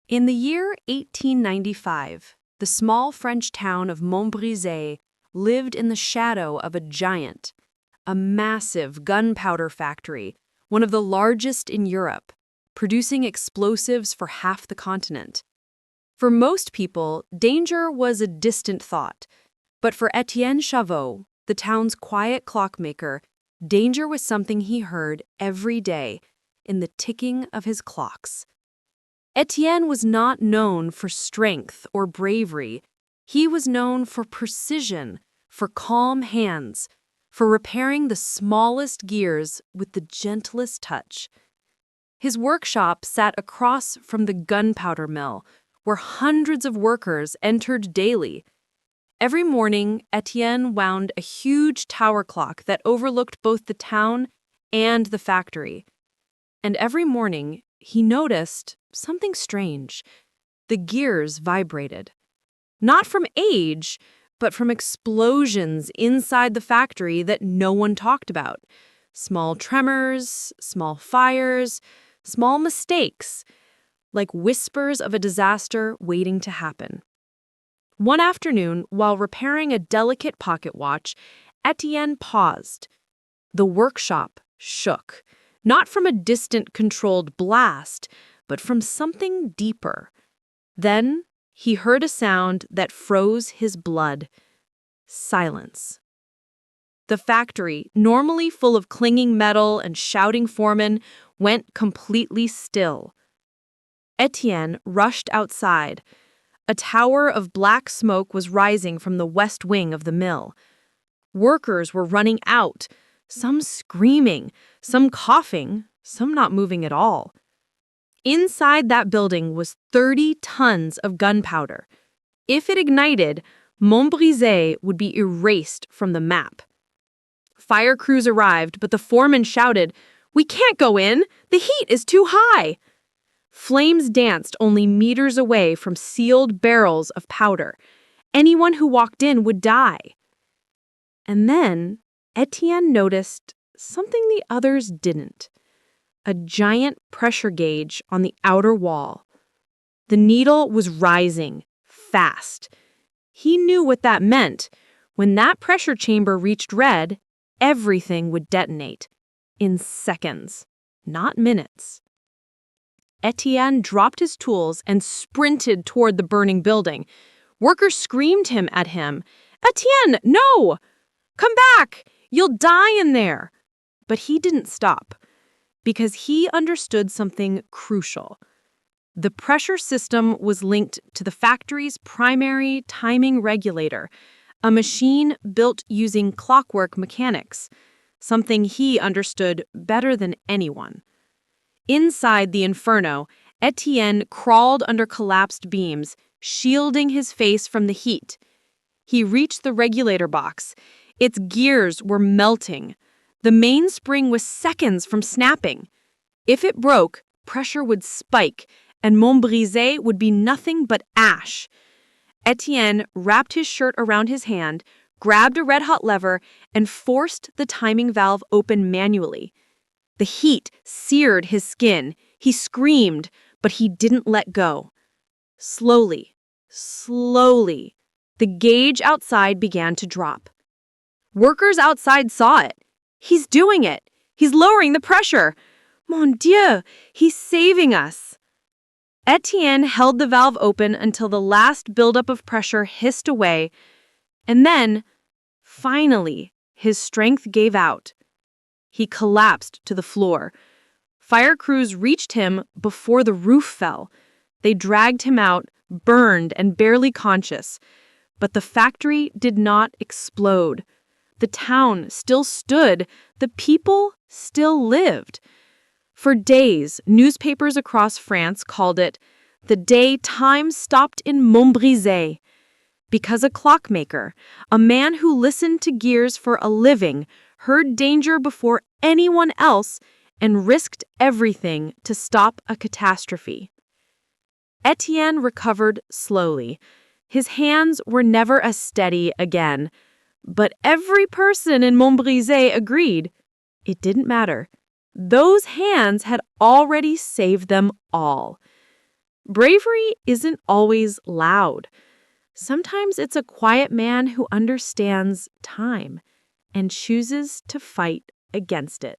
In the year 1895, the small French town of Montbrizet lived in the shadow of a giant, a massive gunpowder factory, one of the largest in Europe, producing explosives for half the continent. For most people, danger was a distant thought, but for Etienne Chavot, the town's quiet clockmaker, danger was something he heard every day in the ticking of his clocks. Etienne was not known for strength or bravery. He was known for precision, for calm hands, for repairing the smallest gears with the gentlest touch. His workshop sat across from the gunpowder mill, where hundreds of workers entered daily. Every morning, Etienne wound a huge tower clock that overlooked both the town and the factory. And every morning, he noticed something strange. The gears vibrated. Not from age, but from explosions inside the factory that no one talked about. Small tremors, small fires, small mistakes, like whispers of a disaster waiting to happen. One afternoon, while repairing a delicate pocket watch, Etienne paused. The workshop shook, not from a distant controlled blast, but from something deeper. Then he heard a sound that froze his blood. Silence. The factory, normally full of clinging metal and shouting foremen, went completely still. Etienne rushed outside. A tower of black smoke was rising from the west wing of the mill. Workers were running out, some screaming, some coughing, some not moving at all. Inside that building was 30 tons of gunpowder. If it ignited, Montbrizet would be erased from the map. Fire crews arrived, but the foreman shouted, "We can't go in! The heat is too high!" Flames danced only meters away from sealed barrels of powder. Anyone who walked in would die. And then Etienne noticed something the others didn't. A giant pressure gauge on the outer wall. The needle was rising, fast. He knew what that meant. When that pressure chamber reached red, everything would detonate. In seconds, not minutes. Etienne dropped his tools and sprinted toward the burning building. Workers screamed at him. "Etienne, no! Come back! You'll die in there!" But he didn't stop, because he understood something crucial. The pressure system was linked to the factory's primary timing regulator, a machine built using clockwork mechanics, something he understood better than anyone. Inside the inferno, Etienne crawled under collapsed beams, shielding his face from the heat. He reached the regulator box. Its gears were melting. The mainspring was seconds from snapping. If it broke, pressure would spike, and Montbrizet would be nothing but ash. Etienne wrapped his shirt around his hand, grabbed a red-hot lever, and forced the timing valve open manually. The heat seared his skin. He screamed, but he didn't let go. Slowly, the gauge outside began to drop. Workers outside saw it. "He's doing it! He's lowering the pressure! Mon Dieu, he's saving us!" Etienne held the valve open until the last buildup of pressure hissed away, and then, finally, his strength gave out. He collapsed to the floor. Fire crews reached him before the roof fell. They dragged him out, burned and barely conscious. But the factory did not explode. The town still stood. The people still lived. For days, newspapers across France called it the day time stopped in Montbrizet. Because a clockmaker, a man who listened to gears for a living, heard danger before anyone else and risked everything to stop a catastrophe. Etienne recovered slowly. His hands were never as steady again, but every person in Montbrizet agreed it didn't matter. Those hands had already saved them all. Bravery isn't always loud. Sometimes it's a quiet man who understands time and chooses to fight against it.